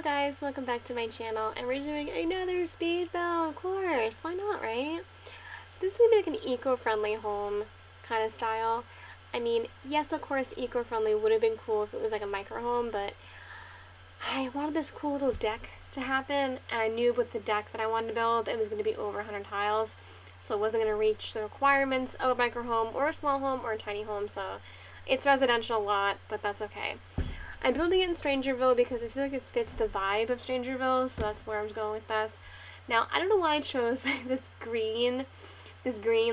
Hello guys, welcome back to my channel, and we're doing another speed build, of course, why not, right? So this is going to be like an eco-friendly home kind of style. I mean, yes, of course, eco-friendly would have been cool if it was like a micro home, but I wanted this cool little deck to happen, and I knew with the deck that I wanted to build, it was going to be over 100 tiles, so it wasn't going to reach the requirements of a micro home, or a small home, or a tiny home, so it's residential a lot, but that's okay. I'm building it in Strangerville because I feel like it fits the vibe of Strangerville, so that's where I'm going with this. Now, I don't know why I chose this green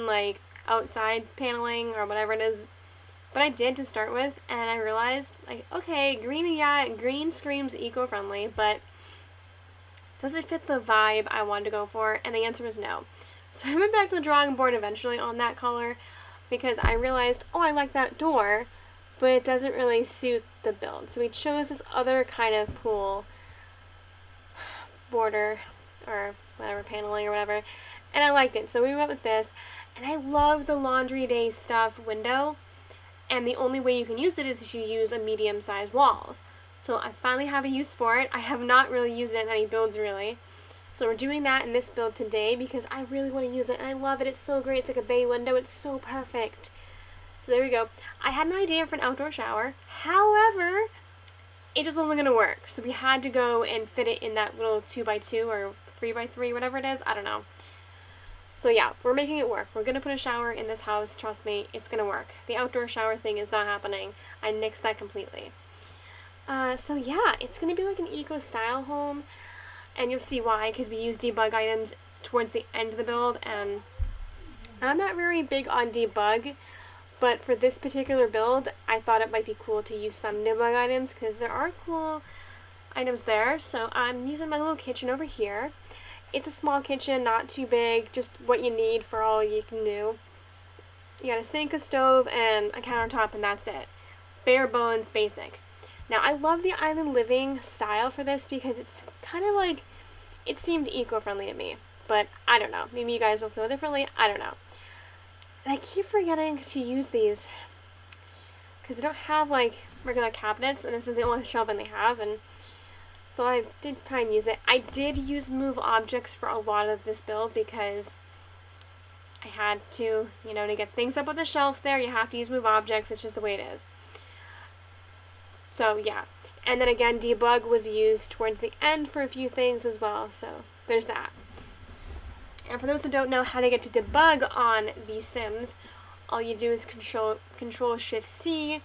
like outside paneling or whatever it is, but I did to start with, and I realized like, okay, green screams eco-friendly, but does it fit the vibe I wanted to go for? And the answer was no. So I went back to the drawing board eventually on that color because I realized, oh, I like that door, but it doesn't really suit the build. So we chose this other kind of pool border or whatever, paneling or whatever, and I liked it. So we went with this, and I love the laundry day stuff window, and the only way you can use it is if you use a medium-sized walls. So I finally have a use for it. I have not really used it in any builds really. So we're doing that in this build today because I really want to use it, and I love it. It's so great. It's like a bay window. It's so perfect. So there we go. I had an idea for an outdoor shower. However, it just wasn't going to work. So we had to go and fit it in that little 2x2 or 3x3, whatever it is. I don't know. So yeah, we're making it work. We're going to put a shower in this house. Trust me, it's going to work. The outdoor shower thing is not happening. I nixed that completely. So yeah, it's going to be like an eco-style home. And you'll see why, because we use debug items towards the end of the build. And I'm not very big on debug, but for this particular build, I thought it might be cool to use some debug items because there are cool items there. So I'm using my little kitchen over here. It's a small kitchen, not too big, just what you need for all you can do. You got a sink, a stove, and a countertop, and that's it. Bare bones, basic. Now, I love the island living style for this because it's kind of like, it seemed eco-friendly to me. But I don't know. Maybe you guys will feel differently. I don't know. And I keep forgetting to use these because they don't have like regular cabinets, and this is the only shelving they have, and so I did try and use it. I did use move objects for a lot of this build because I had to, to get things up on the shelf there, you have to use move objects. It's just the way it is. So yeah. And then again, debug was used towards the end for a few things as well, so there's that. And for those that don't know how to get to debug on The Sims, all you do is Control-Shift-C,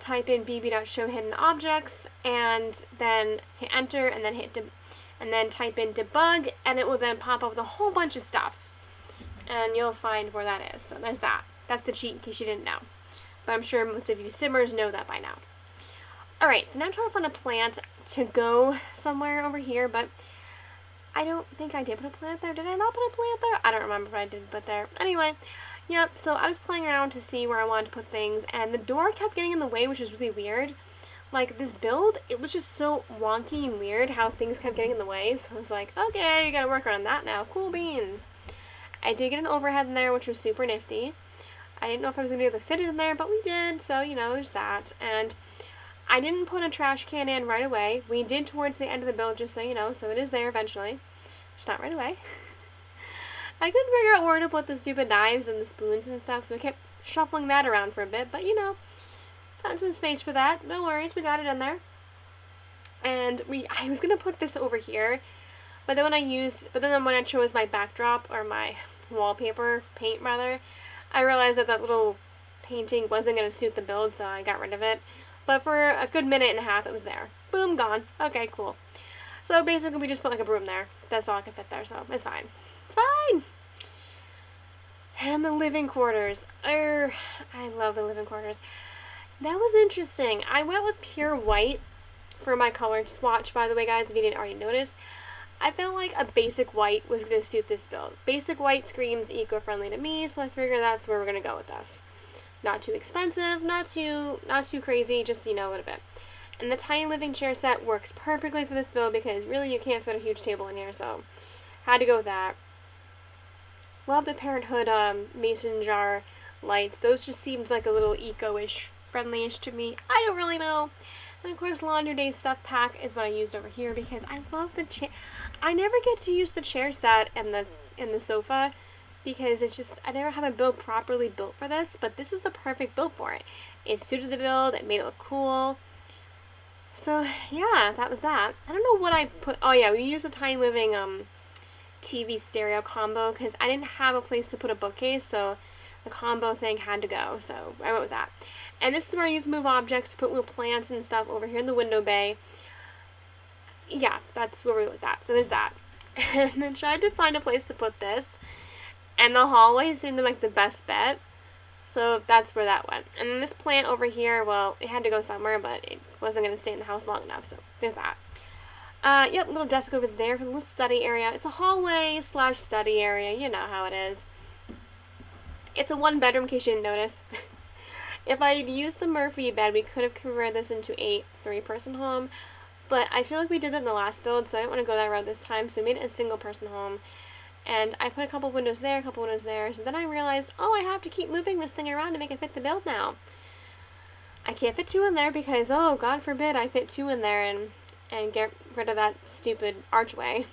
type in bb.showhiddenobjects, and then hit enter, and then type in debug, and it will then pop up with a whole bunch of stuff. And you'll find where that is. So there's that. That's the cheat in case you didn't know. But I'm sure most of you Simmers know that by now. Alright, so now I'm trying to find a plant to go somewhere over here, but I don't think I did put a plant there. Did I not put a plant there? I don't remember what I did put there. Anyway, yep, so I was playing around to see where I wanted to put things, and the door kept getting in the way, which was really weird. Like, this build, it was just so wonky and weird how things kept getting in the way, so I was like, okay, you gotta work around that now. Cool beans. I did get an overhead in there, which was super nifty. I didn't know if I was going to be able to fit it in there, but we did, so, there's that. And I didn't put a trash can in right away. We did towards the end of the build, just so you know, so it is there eventually. Just not right away. I couldn't figure out where to put the stupid knives and the spoons and stuff, so I kept shuffling that around for a bit, but found some space for that. No worries, we got it in there. And I was going to put this over here, but then when I chose my backdrop, or my wallpaper, paint rather, I realized that little painting wasn't going to suit the build, so I got rid of it. But for a good minute and a half, it was there. Boom, gone. Okay, cool. So basically, we just put like a broom there. That's all I can fit there, so it's fine. It's fine! And the living quarters. I love the living quarters. That was interesting. I went with pure white for my color swatch, by the way, guys, if you didn't already notice. I felt like a basic white was going to suit this build. Basic white screams eco-friendly to me, so I figured that's where we're going to go with this. Not too expensive, not too crazy, just, a little bit. And the tiny living chair set works perfectly for this build because really you can't fit a huge table in here, so had to go with that. Love the Parenthood mason jar lights. Those just seemed like a little eco-ish, friendly-ish to me. I don't really know. And of course, laundry day stuff pack is what I used over here because I love the chair. I never get to use the chair set and the sofa because it's just, I never have a build properly built for this, but this is the perfect build for it. It suited the build, it made it look cool. So yeah, that was that. I don't know what I put, oh yeah, we used the Tiny Living TV stereo combo because I didn't have a place to put a bookcase, so the combo thing had to go, so I went with that. And this is where I use move objects to put little plants and stuff over here in the window bay. Yeah, that's where we went with that. So there's that. And I tried to find a place to put this, and the hallway seemed like the best bet. So that's where that went. And then this plant over here, well, it had to go somewhere, but it wasn't going to stay in the house long enough, so there's that. Yep, little desk over there for the little study area. It's a hallway / study area. You know how it is. It's a 1-bedroom, in case you didn't notice. If I had used the Murphy bed, we could have converted this into a 3-person home. But I feel like we did that in the last build, so I didn't want to go that route this time. So we made it a 1-person home. And I put a couple windows there, a couple windows there. So then I realized, oh, I have to keep moving this thing around to make it fit the build now. I can't fit 2 in there because, oh, God forbid I fit 2 in there and get rid of that stupid archway.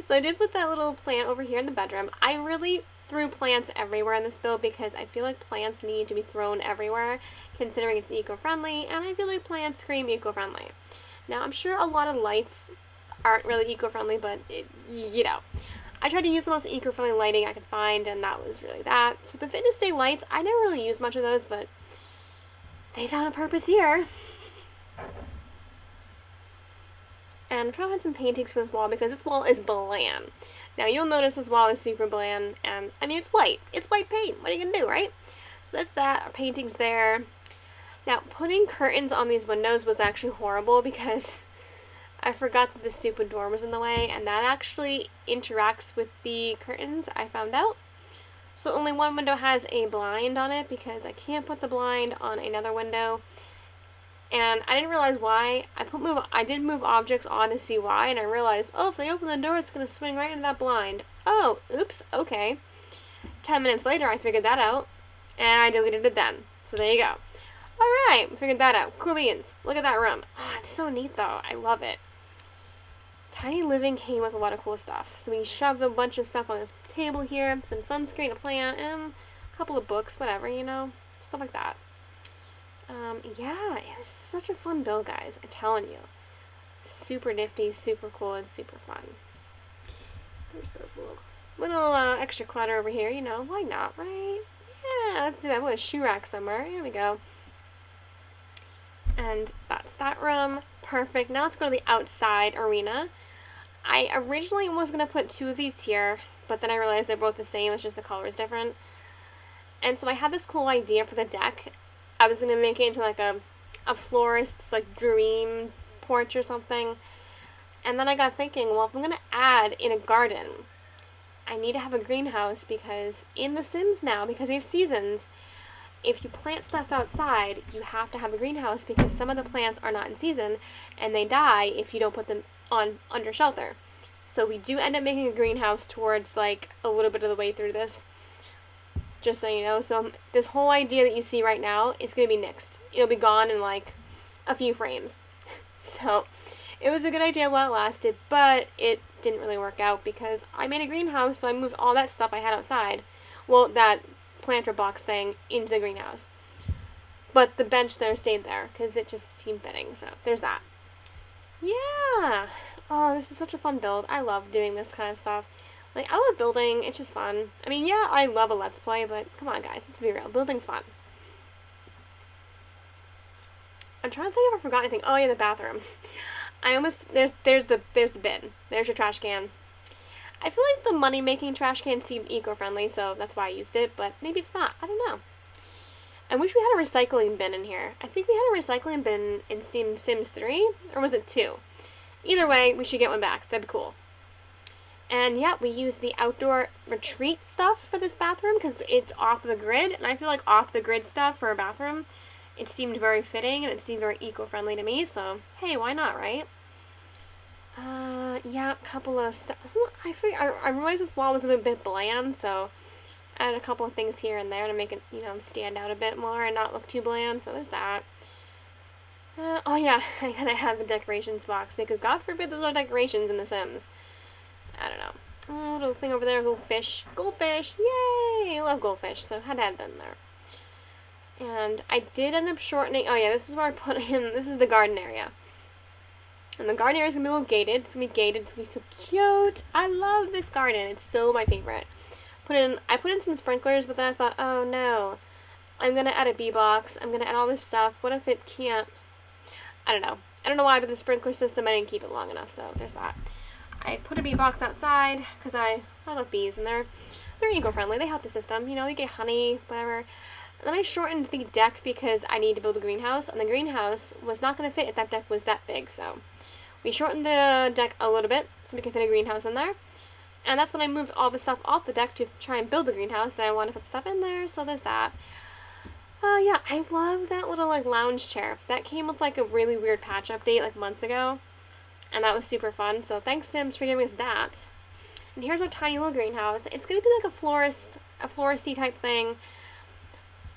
So I did put that little plant over here in the bedroom. I really threw plants everywhere in this build because I feel like plants need to be thrown everywhere considering it's eco-friendly, and I feel like plants scream eco-friendly. Now I'm sure a lot of lights aren't really eco-friendly, but you know, I tried to use the most eco-friendly lighting I could find, and that was really that. So the Fitness Day lights, I never really used much of those, but they found a purpose here. And I'm trying to find some paintings for this wall because this wall is bland. Now you'll notice this wall is super bland, and I mean it's white. It's white paint. What are you gonna do, right? So that's that. Our paintings there. Now putting curtains on these windows was actually horrible because I forgot that the stupid door was in the way, and that actually interacts with the curtains, I found out. So only one window has a blind on it because I can't put the blind on another window. And I didn't realize why. I did move objects on to see why, and I realized, oh, if they open the door, it's going to swing right into that blind. Oh, oops, okay. 10 minutes later, I figured that out, and I deleted it then. So there you go. Alright, we figured that out. Cool beans. Look at that room. Oh, it's so neat, though. I love it. Tiny Living came with a lot of cool stuff. So we shoved a bunch of stuff on this table here, some sunscreen, a plant, and a couple of books, whatever, you know, stuff like that. Yeah, it was such a fun build, guys. I'm telling you. Super nifty, super cool, and super fun. There's those little extra clutter over here, you know, why not, right? Yeah, let's do that. We'll put a shoe rack somewhere. Here we go. And that's that room. Perfect. Now let's go to the outside arena. I originally was going to put 2 of these here, but then I realized they're both the same, it's just the color is different. And so I had this cool idea for the deck. I was going to make it into like a florist's like dream porch or something. And then I got thinking, well, if I'm going to add in a garden, I need to have a greenhouse because in The Sims now, because we have seasons, if you plant stuff outside, you have to have a greenhouse because some of the plants are not in season and they die if you don't put them on under shelter. So we do end up making a greenhouse towards like a little bit of the way through this. Just so you know. So this whole idea that you see right now is going to be nixed. It'll be gone in like a few frames. So it was a good idea while it lasted, but it didn't really work out because I made a greenhouse, so I moved all that stuff I had outside. Well, that planter box thing into the greenhouse. But the bench there stayed there because it just seemed fitting. So there's that. Yeah. Oh, this is such a fun build. I love doing this kind of stuff. Like, I love building. It's just fun. I mean, yeah, I love a Let's Play, but come on, guys. Let's be real. Building's fun. I'm trying to think if I forgot anything. Oh, yeah, the bathroom. There's the bin. There's your trash can. I feel like the money-making trash can seemed eco-friendly, so that's why I used it, but maybe it's not. I don't know. I wish we had a recycling bin in here. I think we had a recycling bin in Sims 3, or was it 2? Either way, we should get one back. That'd be cool. And yeah, we used the outdoor retreat stuff for this bathroom because it's off the grid, and I feel like off the grid stuff for a bathroom, it seemed very fitting and it seemed very eco-friendly to me, so hey, why not, right? Yeah, a couple of stuff. I realized this wall was a bit bland, so I added a couple of things here and there to make it, you know, stand out a bit more and not look too bland, so there's that. Oh yeah, I gotta have the decorations box because God forbid there's no decorations in The Sims. I don't know. Oh, little thing over there, little fish. Goldfish! Yay! I love goldfish, so had to add them there. And I did end up shortening. Oh yeah, this is where I put in. This is the garden area. And the garden area is gonna be a little gated. It's gonna be gated. It's gonna be so cute. I love this garden. It's so my favorite. I put in some sprinklers, but then I thought, oh no, I'm gonna add a bee box. I'm gonna add all this stuff. What if it can't? I don't know. I don't know why, but the sprinkler system, I didn't keep it long enough, so there's that. I put a bee box outside because I love bees, and they're eco-friendly. They help the system. You know, you get honey, whatever. And then I shortened the deck because I need to build a greenhouse, and the greenhouse was not going to fit if that deck was that big, so we shortened the deck a little bit so we can fit a greenhouse in there. And that's when I moved all the stuff off the deck to try and build the greenhouse. Then I want to put stuff in there, so there's that. Yeah, I love that little, like, lounge chair. That came with, like, a really weird patch update, like, months ago. And that was super fun, so thanks, Sims, for giving us that. And here's our tiny little greenhouse. It's going to be, like, a floristy type thing.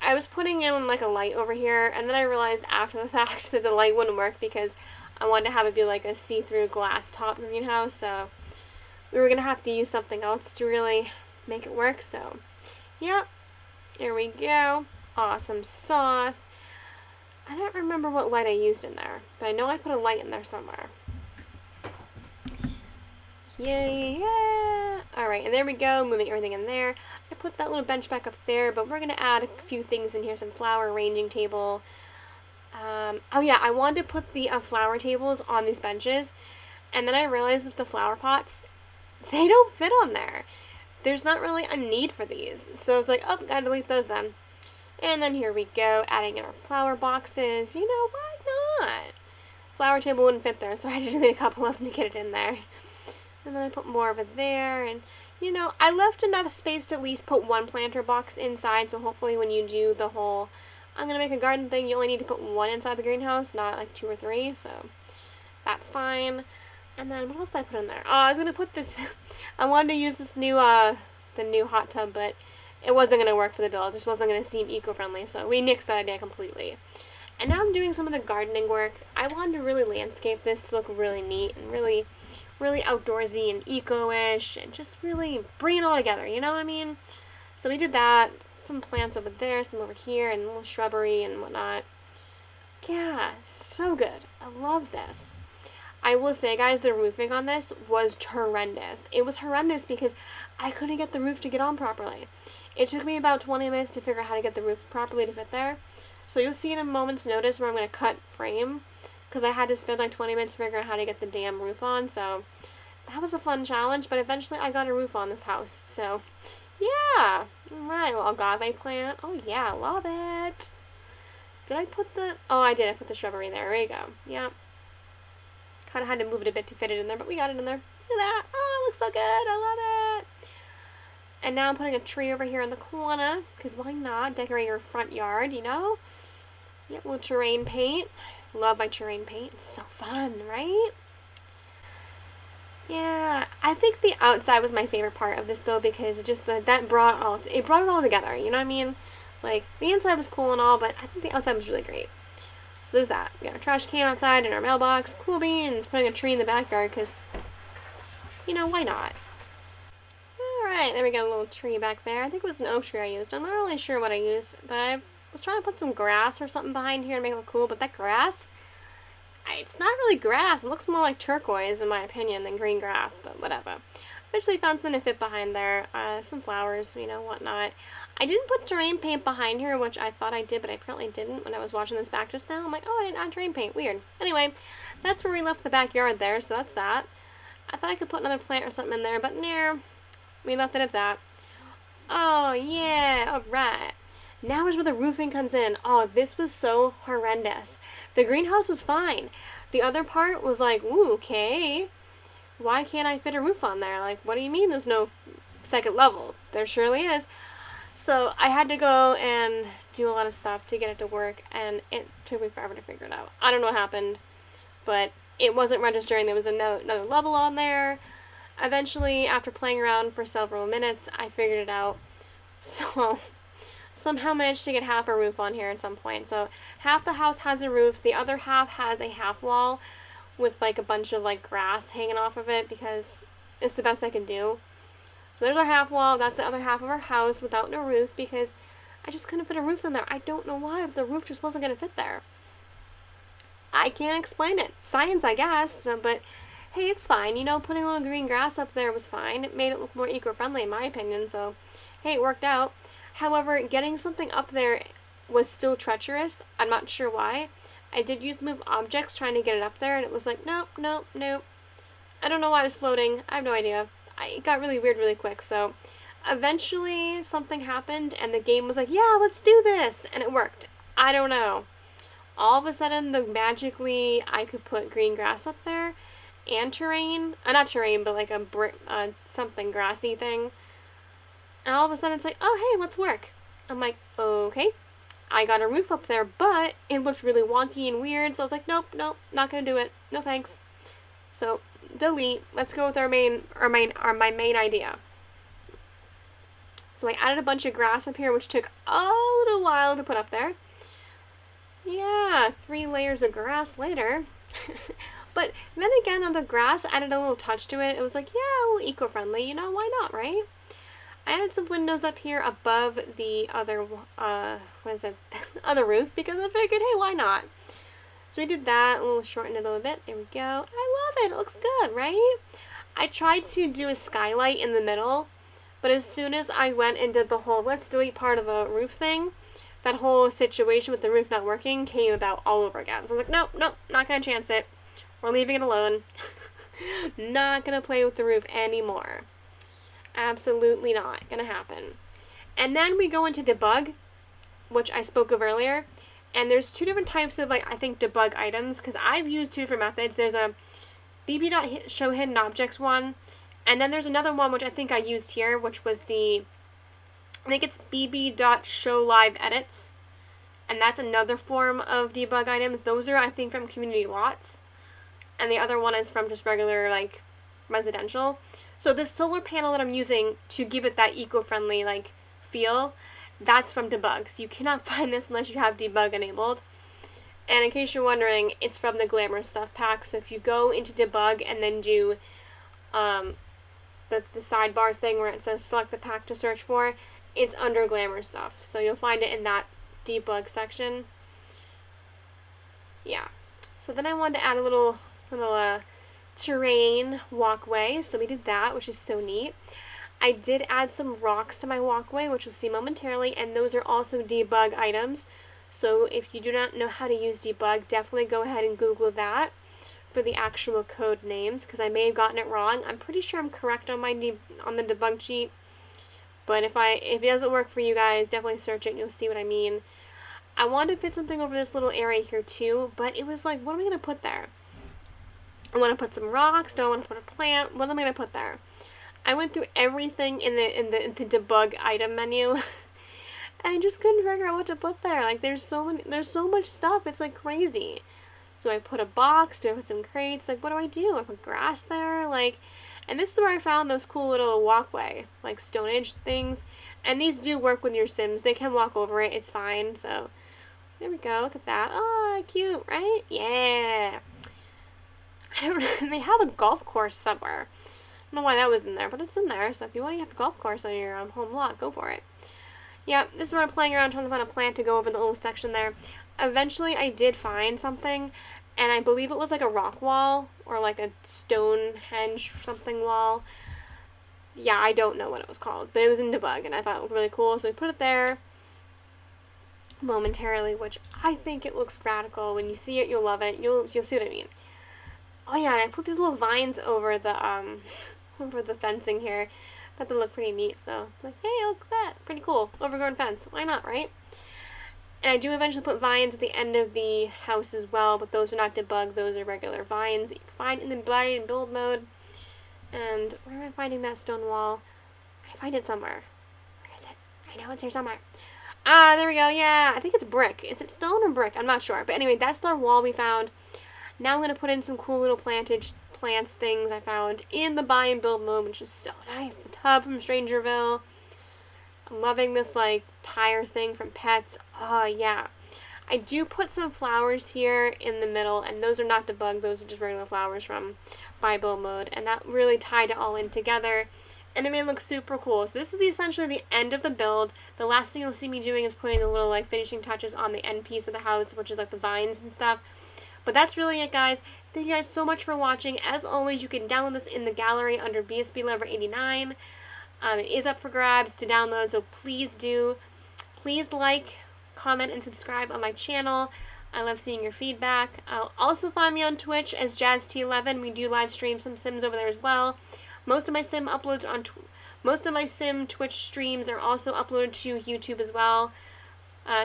I was putting in, like, a light over here, and then I realized after the fact that the light wouldn't work because I wanted to have it be, like, a see-through glass top greenhouse, so we were going to have to use something else to really make it work, so, yep, here we go. Awesome sauce. I don't remember what light I used in there, but I know I put a light in there somewhere. Yeah. Alright, and there we go, moving everything in there. I put that little bench back up there, but we're going to add a few things in here, some flower arranging table. Oh yeah, I wanted to put the flower tables on these benches, and then I realized that the flower pots, they don't fit on there. There's not really a need for these. So I was like, oh, gotta delete those then. And then here we go, adding in our flower boxes. You know, why not? Flower table wouldn't fit there, so I had to delete a couple of them to get it in there. And then I put more over there, and, you know, I left enough space to at least put one planter box inside, so hopefully when you do the whole, I'm going to make a garden thing, you only need to put one inside the greenhouse, not like 2 or 3, so that's fine. And then, what else did I put in there? Oh, I was going to put this, I wanted to use this new, the new hot tub, but it wasn't going to work for the build. It just wasn't going to seem eco-friendly, so we nixed that idea completely. And now I'm doing some of the gardening work. I wanted to really landscape this to look really neat and really outdoorsy and eco-ish and just really bring it all together, you know what I mean? So we did that. Some plants over there, some over here, and a little shrubbery and whatnot. Yeah, so good. I love this. I will say, guys, the roofing on this was horrendous. It was horrendous because I couldn't get the roof to get on properly. It took me about 20 minutes to figure out how to get the roof properly to fit there. So you'll see in a moment's notice where I'm going to cut frame because I had to spend like 20 minutes to figure out how to get the damn roof on. So that was a fun challenge, but eventually I got a roof on this house. So yeah. Alright, well, agave plant. Oh yeah, love it. Did I put the... Oh, I did. I put the shrubbery there. There you go. Yep. Kind of had to move it a bit to fit it in there, but we got it in there. Look at that. Oh, it looks so good. I love it. And now I'm putting a tree over here in the corner, because why not? Decorate your front yard, you know? Yep, little terrain paint. Love my terrain paint. It's so fun, right? Yeah, I think the outside was my favorite part of this build because just that brought it all together, you know what I mean? Like, the inside was cool and all, but I think the outside was really great. So there's that. We got a trash can outside and our mailbox. Cool beans. Putting a tree in the backyard because, you know, why not? Alright, there we go, a little tree back there. I think it was an oak tree I used. I'm not really sure what I used, but I was trying to put some grass or something behind here to make it look cool, but that grass, it's not really grass. It looks more like turquoise, in my opinion, than green grass, but whatever. Eventually found something to fit behind there. Some flowers, you know, whatnot. I didn't put terrain paint behind here, which I thought I did, but I apparently didn't when I was watching this back just now. I'm like, oh, I didn't add terrain paint. Weird. Anyway, that's where we left the backyard there, so that's that. I thought I could put another plant or something in there, but no, we left it at that. Oh, yeah, alright. Now is where the roofing comes in. Oh, this was so horrendous. The greenhouse was fine. The other part was like, ooh, okay. Why can't I fit a roof on there? Like, what do you mean there's no second level? There surely is. So I had to go and do a lot of stuff to get it to work, and it took me forever to figure it out. I don't know what happened, but it wasn't registering. There was another level on there. Eventually, after playing around for several minutes, I figured it out. So somehow managed to get half a roof on here at some point. So half the house has a roof, the other half has a half wall with like a bunch of like grass hanging off of it because it's the best I can do. So there's our half wall, that's the other half of our house without no roof because I just couldn't fit a roof in there. I don't know why, the roof just wasn't going to fit there. I can't explain it. Science, I guess, but hey, it's fine. You know, putting a little green grass up there was fine. It made it look more eco-friendly in my opinion, so hey, it worked out. However, getting something up there was still treacherous. I'm not sure why. I did use move objects trying to get it up there, and it was like, nope, nope, nope. I don't know why I was floating. I have no idea. It got really weird really quick, so eventually something happened, and the game was like, yeah, let's do this, and it worked. I don't know. All of a sudden, magically, I could put green grass up there, and terrain. Not terrain, but like a something grassy thing. And all of a sudden, it's like, oh, hey, let's work. I'm like, okay. I got a roof up there, but it looked really wonky and weird, so I was like, nope, nope, not gonna do it. No thanks. So, delete. Let's go with my main idea. So I added a bunch of grass up here, which took a little while to put up there. Yeah, 3 layers of grass later. But then again, on the grass, I added a little touch to it. It was like, yeah, a little eco-friendly, you know, why not, right? I added some windows up here above the other, other roof because I figured, hey, why not? So we did that, we'll shorten it a little bit. There we go. I love it. It looks good, right? I tried to do a skylight in the middle, but as soon as I went and did the whole let's delete part of the roof thing, that whole situation with the roof not working came about all over again. So I was like, nope, nope, not gonna chance it. We're leaving it alone. Not gonna play with the roof anymore. Absolutely not gonna happen. And then we go into debug, which I spoke of earlier. And there's 2 different types of, like, I think debug items, because I've used 2 different methods. There's a bb.showhiddenobjects one, and then there's another one which I think I used here, which was I think it's bb.showliveedits, and that's another form of debug items. Those are, I think, from community lots, and the other one is from just regular, like, residential. So this solar panel that I'm using to give it that eco-friendly, like, feel, that's from debug. So you cannot find this unless you have debug enabled. And in case you're wondering, it's from the Glamour Stuff pack. So if you go into debug and then do the sidebar thing where it says select the pack to search for, it's under Glamour Stuff. So you'll find it in that debug section. Yeah. So then I wanted to add a little terrain walkway. So we did that, which is so neat. I did add some rocks to my walkway, which you'll see momentarily, and those are also debug items. So if you do not know how to use debug, definitely go ahead and Google that for the actual code names, because I may have gotten it wrong. I'm pretty sure I'm correct on on the debug sheet, but if it doesn't work for you guys, definitely search it and you'll see what I mean. I wanted to fit something over this little area here too, but it was like, what am I going to put there? I want to put some rocks. Do I want to put a plant? What am I going to put there? I went through everything in the debug item menu, and I just couldn't figure out what to put there. Like, there's so much stuff. It's like crazy. Do I put a box? Do I put some crates? Like, what do? I put grass there? Like, and this is where I found those cool little walkway, like Stone Age things. And these do work with your Sims. They can walk over it. It's fine. So there we go. Look at that. Oh, cute, right? Yeah. I don't know. They have a golf course somewhere. I don't know why that was in there, but it's in there. So if you want to have a golf course on your home lot, go for it. Yeah, this is where I'm playing around trying to find a plant to go over the little section there. Eventually, I did find something, and I believe it was like a rock wall or like a Stonehenge something wall. Yeah, I don't know what it was called, but it was in debug, and I thought it looked really cool, so we put it there momentarily, which I think it looks radical. When you see it, you'll love it. You'll see what I mean. Oh yeah, and I put these little vines over the over the fencing here. Thought they look pretty neat, so like, hey, look at that. Pretty cool. Overgrown fence. Why not, right? And I do eventually put vines at the end of the house as well, but those are not debug. Those are regular vines that you can find in the buy and build mode. And where am I finding that stone wall? I find it somewhere. Where is it? I know it's here somewhere. Ah, there we go. Yeah, I think it's brick. Is it stone or brick? I'm not sure. But anyway, that's the wall we found. Now I'm going to put in some cool little plants things I found in the buy and build mode, which is so nice. The tub from Strangerville. I'm loving this like tire thing from Pets. Oh yeah. I do put some flowers here in the middle, and those are not debugged, those are just regular flowers from Build Mode, and that really tied it all in together, and it made it look super cool. So this is essentially the end of the build. The last thing you'll see me doing is putting the little like finishing touches on the end piece of the house, which is like the vines and stuff. But that's really it, guys. Thank you guys so much for watching. As always, you can download this in the gallery under BSB Lover 89. It is up for grabs to download, so please do. Please like, comment, and subscribe on my channel. I love seeing your feedback. Also find me on Twitch as JazzedT11. We do live stream some Sims over there as well. Most of my Sim Twitch streams are also uploaded to YouTube as well.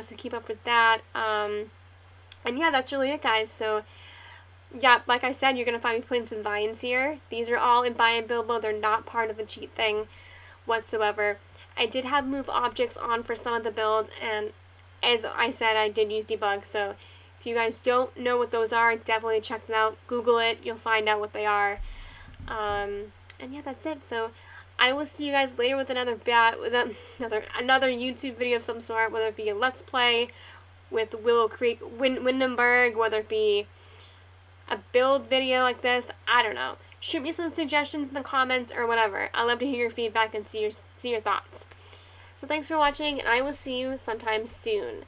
So keep up with that. And yeah, that's really it, guys. So yeah, like I said, you're gonna find me putting some vines here. These are all in Buy and Build Mode. They're not part of the cheat thing whatsoever. I did have move objects on for some of the builds, and as I said, I did use debug, so if you guys don't know what those are, definitely check them out. Google it, you'll find out what they are. And yeah, that's it. So I will see you guys later with another YouTube video of some sort, whether it be a Let's Play with Willow Creek, Windenburg, whether it be a build video like this, I don't know. Shoot me some suggestions in the comments or whatever. I love to hear your feedback and see your thoughts. So thanks for watching, and I will see you sometime soon.